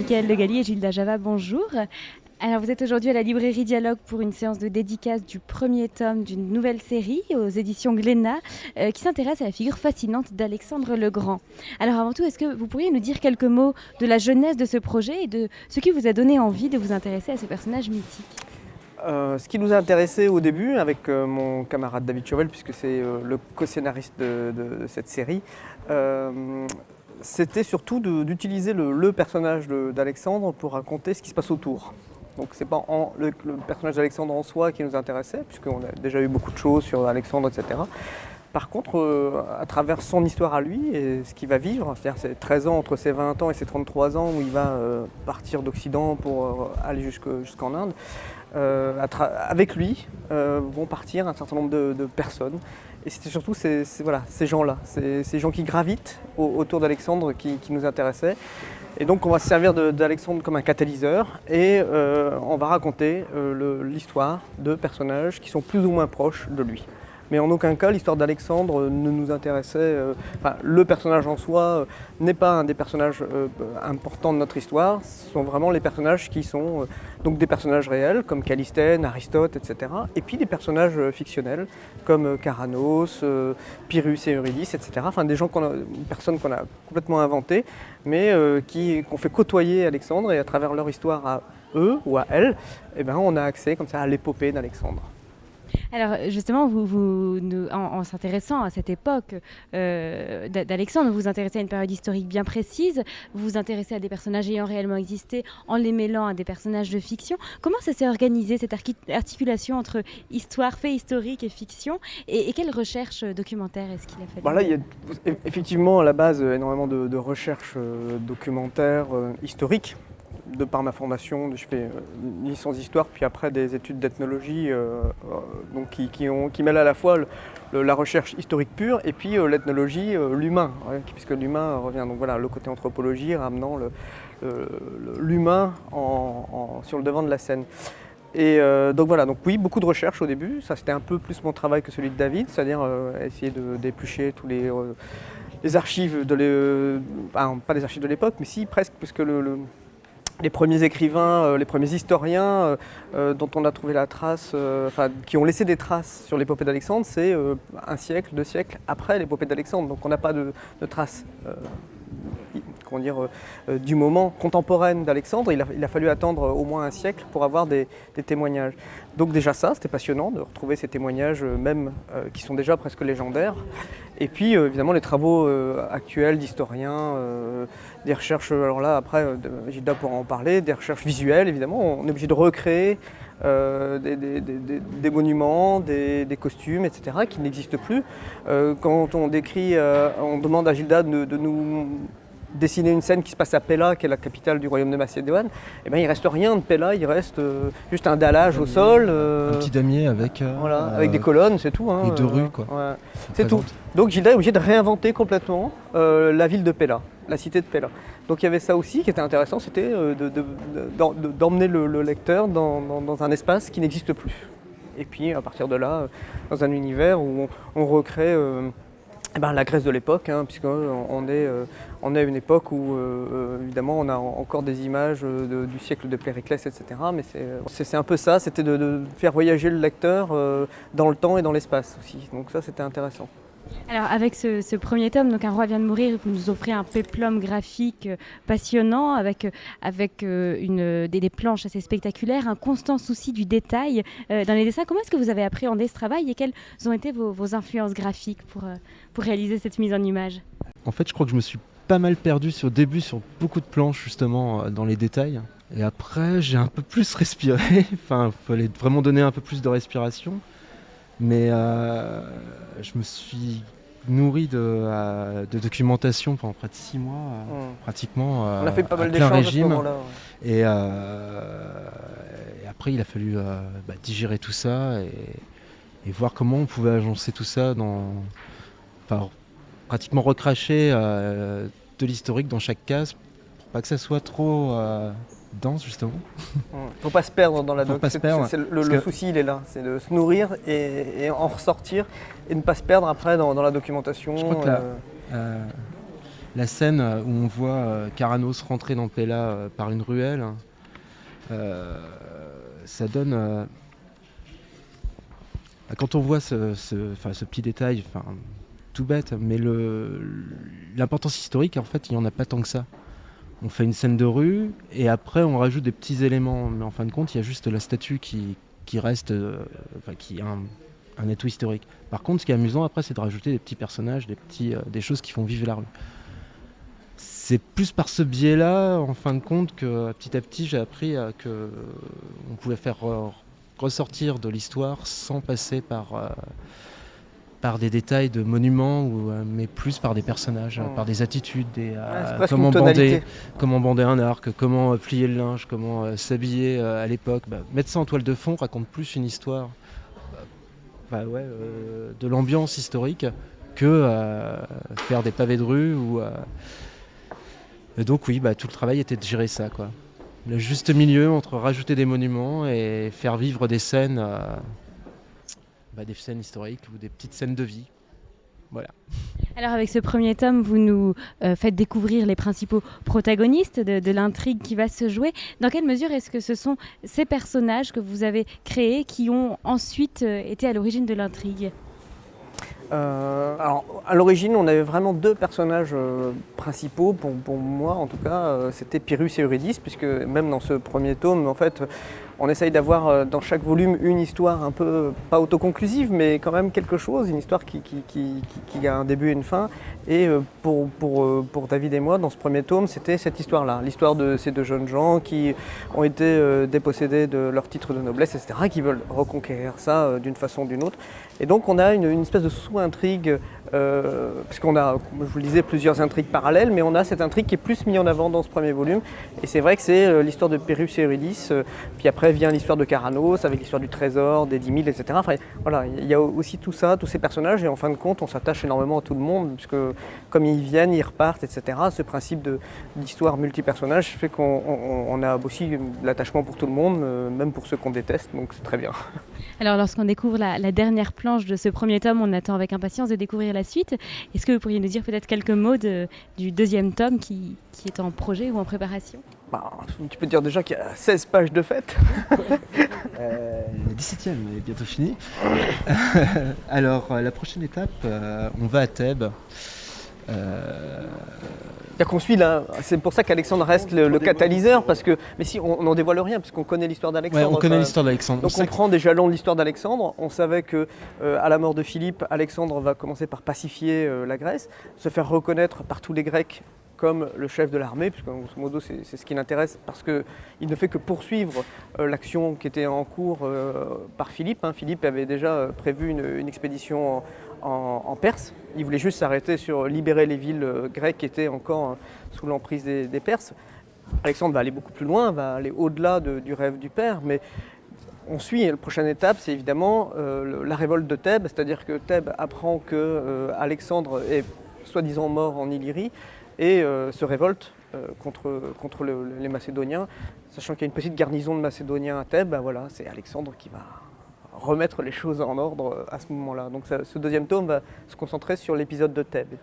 Mickaëlle Legali et Gilda Java, bonjour. Alors vous êtes aujourd'hui à la librairie Dialogue pour une séance de dédicace du premier tome d'une nouvelle série aux éditions Glénat qui s'intéresse à la figure fascinante d'Alexandre le Grand. Alors avant tout, est-ce que vous pourriez nous dire quelques mots de la jeunesse de ce projet et de ce qui vous a donné envie de vous intéresser à ce personnage mythique ? Ce qui nous a intéressé au début avec mon camarade David Chauvel, puisque c'est le co-scénariste de cette série, c'était surtout d'utiliser le personnage d'Alexandre pour raconter ce qui se passe autour. Donc c'est pas le personnage d'Alexandre en soi qui nous intéressait, puisqu'on a déjà eu beaucoup de choses sur Alexandre, etc. Par contre, à travers son histoire à lui et ce qu'il va vivre, c'est-à-dire ses 13 ans, entre ses 20 ans et ses 33 ans, où il va partir d'Occident pour aller jusqu'en Inde, avec lui vont partir un certain nombre de personnes. Et c'était surtout ces gens-là, ces gens qui gravitent autour d'Alexandre qui nous intéressaient. Et donc on va se servir d'Alexandre comme un catalyseur et on va raconter l'histoire de personnages qui sont plus ou moins proches de lui. Mais en aucun cas, l'histoire d'Alexandre ne nous intéressait. Le personnage en soi n'est pas un des personnages importants de notre histoire. Ce sont vraiment les personnages qui sont donc des personnages réels, comme Callisthène, Aristote, etc. Et puis des personnages fictionnels, comme Caranos, Pyrrhus et Eurydice, etc. Enfin, des personnes qu'on a complètement inventées, mais qu'on fait côtoyer Alexandre. Et à travers leur histoire à eux ou à elles, eh ben, on a accès comme ça à l'épopée d'Alexandre. Alors justement, en s'intéressant à cette époque d'Alexandre, vous vous intéressez à une période historique bien précise, vous vous intéressez à des personnages ayant réellement existé en les mêlant à des personnages de fiction. Comment ça s'est organisé, cette articulation entre histoire, fait historique et fiction, et quelle recherche documentaire est-ce qu'il a fait? Là, il y a effectivement à la base énormément de recherches documentaires historiques. De par ma formation, je fais une licence d'histoire, puis après des études d'ethnologie donc qui mêlent à la fois la recherche historique pure et puis l'ethnologie, l'humain, puisque l'humain revient. Donc voilà, le côté anthropologie ramenant l'humain sur le devant de la scène. Et donc voilà, donc oui, beaucoup de recherches au début. Ça, c'était un peu plus mon travail que celui de David, c'est-à-dire essayer d'éplucher tous les archives, pas les archives de l'époque, mais si presque, puisque les premiers écrivains, les premiers historiens dont on a trouvé la trace, qui ont laissé des traces sur l'épopée d'Alexandre, c'est un siècle, 2 siècles après l'épopée d'Alexandre. Donc on n'a pas de traces du moment contemporaine d'Alexandre. Il a fallu attendre au moins un siècle pour avoir des témoignages. Donc déjà ça, c'était passionnant de retrouver ces témoignages même qui sont déjà presque légendaires. Et puis évidemment les travaux actuels d'historiens, des recherches, alors là après Gilda pourra en parler, des recherches visuelles évidemment, on est obligé de recréer des monuments, des costumes, etc. qui n'existent plus. Quand on décrit, on demande à Gilda de nous dessiner une scène qui se passe à Pella, qui est la capitale du royaume de Macédoine, et ben il ne reste rien de Pella, il reste juste un dallage au sol. Un petit damier avec... avec des colonnes, c'est tout. Et 2 rues, quoi. Ouais. C'est tout. Donc Gilda est obligée de réinventer complètement la ville de Pella, la cité de Pella. Donc il y avait ça aussi qui était intéressant, c'était d'emmener le lecteur dans un espace qui n'existe plus. Et puis à partir de là, dans un univers où on recrée la Grèce de l'époque, puisqu'on est à une époque où évidemment on a encore des images du siècle de Périclès, etc. Mais c'est un peu ça, c'était de faire voyager le lecteur dans le temps et dans l'espace aussi. Donc ça, c'était intéressant. Alors avec ce premier tome, donc Un roi vient de mourir, vous nous offrez un péplum graphique passionnant avec des planches assez spectaculaires, un constant souci du détail dans les dessins. Comment est-ce que vous avez appréhendé ce travail et quelles ont été vos influences graphiques pour réaliser cette mise en image? En fait, je crois que je me suis pas mal perdu au début sur beaucoup de planches justement dans les détails. Et après, j'ai un peu plus respiré. Enfin, il fallait vraiment donner un peu plus de respiration. Mais je me suis nourri de documentation pendant près de 6 mois, pratiquement. On a fait pas mal d'échanges à ce moment-là. Ouais. Et après, il a fallu digérer tout ça et voir comment on pouvait agencer tout ça pratiquement recracher de l'historique dans chaque case pour pas que ça soit trop dense justement. Faut pas se perdre dans la doc. Le souci il est là, c'est de se nourrir et en ressortir et ne pas se perdre après dans la documentation. Je crois que La scène où on voit Caranos rentrer dans Pella par une ruelle, ça donne... quand on voit ce petit détail, tout bête, mais l'importance historique, en fait, il n'y en a pas tant que ça. On fait une scène de rue et après on rajoute des petits éléments, mais en fin de compte, il y a juste la statue qui reste, qui a un atout historique. Par contre, ce qui est amusant après, c'est de rajouter des petits personnages, des choses qui font vivre la rue. C'est plus par ce biais-là, en fin de compte, que petit à petit, j'ai appris qu'on pouvait faire ressortir de l'histoire sans passer par des détails de monuments, mais plus par des personnages, par des attitudes, comment bander un arc, comment plier le linge, comment s'habiller à l'époque. Mettre ça en toile de fond raconte plus une histoire de l'ambiance historique que faire des pavés de rue. Et donc oui, tout le travail était de gérer ça, quoi. Le juste milieu entre rajouter des monuments et faire vivre des scènes historiques ou des petites scènes de vie. Voilà. Alors avec ce premier tome, vous nous faites découvrir les principaux protagonistes de l'intrigue qui va se jouer. Dans quelle mesure est-ce que ce sont ces personnages que vous avez créés qui ont ensuite été à l'origine de l'intrigue ? Alors, à l'origine, on avait vraiment deux personnages principaux, pour moi en tout cas, c'était Pyrrhus et Eurydice, puisque même dans ce premier tome, en fait, on essaye d'avoir dans chaque volume une histoire un peu, pas autoconclusive, mais quand même quelque chose, une histoire qui a un début et une fin. Et pour David et moi, dans ce premier tome, c'était cette histoire-là, l'histoire de ces deux jeunes gens qui ont été dépossédés de leur titre de noblesse, etc., qui veulent reconquérir ça d'une façon ou d'une autre. Et donc on a une espèce de sous-intrigue, puisqu'on a, comme je vous le disais, plusieurs intrigues parallèles, mais on a cette intrigue qui est plus mise en avant dans ce premier volume. Et c'est vrai que c'est l'histoire de Pyrrhus et Eurydice, puis après vient l'histoire de Caranos, avec l'histoire du trésor, des 10 000, etc. Enfin, voilà, il y a aussi tout ça, tous ces personnages, et en fin de compte, on s'attache énormément à tout le monde, puisque comme ils viennent, ils repartent, etc. Ce principe d'histoire multi-personnages fait qu'on a aussi l'attachement pour tout le monde, même pour ceux qu'on déteste, donc c'est très bien. Alors lorsqu'on découvre la dernière planche de ce premier tome, on attend avec impatience de découvrir la suite. Est-ce que vous pourriez nous dire peut-être quelques mots du deuxième tome qui est en projet ou en préparation ? Tu peux dire déjà qu'il y a 16 pages de fête. La 17e est bientôt finie. Alors la prochaine étape, on va à Thèbes. Qu'on suit là, c'est pour ça qu'Alexandre reste le catalyseur, parce que, mais si on n'en dévoile rien, parce qu'on connaît l'histoire d'Alexandre. Ouais, on connaît l'histoire d'Alexandre. Donc on prend des jalons de l'histoire d'Alexandre. On savait que à la mort de Philippe, Alexandre va commencer par pacifier la Grèce, se faire reconnaître par tous les Grecs comme le chef de l'armée, puisque grosso modo c'est ce qui l'intéresse, parce qu'il ne fait que poursuivre l'action qui était en cours par Philippe. Philippe avait déjà prévu une expédition en Perse. Il voulait juste s'arrêter sur libérer les villes grecques qui étaient encore sous l'emprise des Perses. Alexandre va aller beaucoup plus loin, va aller au-delà du rêve du père, mais on suit. La prochaine étape, c'est évidemment la révolte de Thèbes, c'est-à-dire que Thèbes apprend que Alexandre est soi-disant mort en Illyrie et se révolte contre les Macédoniens, sachant qu'il y a une petite garnison de Macédoniens à Thèbes. Voilà, c'est Alexandre qui va remettre les choses en ordre à ce moment-là. Donc ce deuxième tome va se concentrer sur l'épisode de Thèbes.